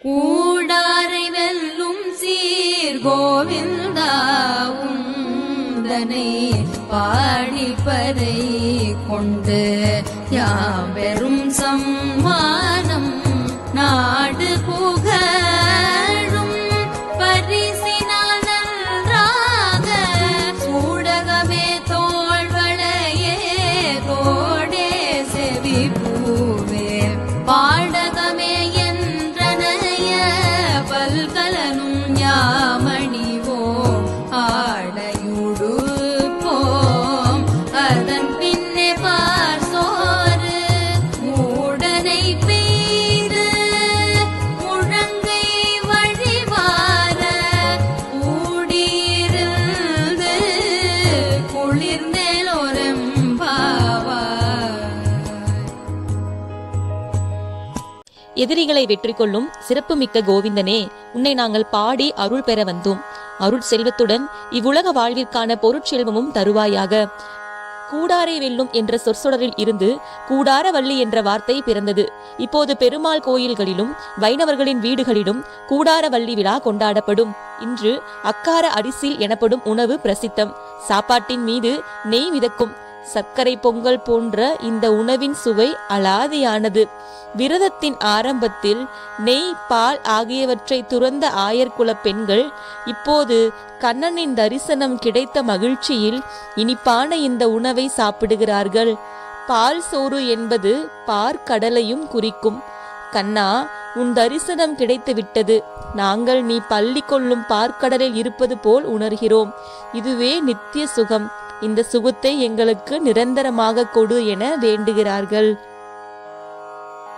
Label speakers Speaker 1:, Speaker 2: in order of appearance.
Speaker 1: கூடாரை வெல்லும் சீர் கோவிந்தா உந்தனை பாடிப்பறை கொண்டு யாவெரும் சம்மானம் நாடு புகழும் பரிசினால் நன்றாக சூடகமே தோள்வளையே தோடே செவி பூவே பாடகமே என்றனைய பல்கலனும் யாமணிவோம் ஆடையுடு போம் அதன் பின்னே பார் சோறு மூடனை பெய்து முழங்கை வழிவார கூடியிருந்து குளிர்ந்தேலோரெம்பாவாய்.
Speaker 2: எதிரிகளை வெற்றி கொள்ளும் சிறப்புமிக்க கோவிந்தனே, உன்னை நாங்கள் பாடி அருள் பெற வந்தோம். அருள் செல்வத்துடன் இவ்வுலக வாழ்விற்கான பொருட்செல்வமும் தருவாயாக. கூடாரை வெல்லும் என்ற சொற்சொடரில் இருந்து கூடாரவள்ளி என்ற வார்த்தை பிறந்தது. இப்போது பெருமாள் கோயில்களிலும் வைணவர்களின் வீடுகளிலும் கூடாரவள்ளி விழா கொண்டாடப்படும். இன்று அக்கார அரிசில் எனப்படும் உணவு பிரசித்தம். சாப்பாட்டின் மீது நெய் மிதக்கும். சர்க்கரை பொங்கல் போன்ற இந்த உணவின் சுவை அலாதியானது. விரதத்தின் ஆரம்பத்தில் நெய், பால் ஆகியவற்றை துறந்த ஆயர்குல பெண்கள் இப்போது கண்ணனின் தரிசனம் கிடைத்த மகிழ்ச்சியில் இனிப்பான இந்த உணவை சாப்பிடுகிறார்கள். பால் சோறு என்பது பார்க்கடலையும் குறிக்கும். கண்ணா, உன் தரிசனம் கிடைத்து விட்டது. நாங்கள் நீ பள்ளி கொள்ளும் பார்க்கடலில் இருப்பது போல் உணர்கிறோம். இதுவே நித்திய சுகம். இந்த சுகத்தை எங்களுக்கு நிரந்தரமாக கொடு என வேண்டுகிறார்கள்.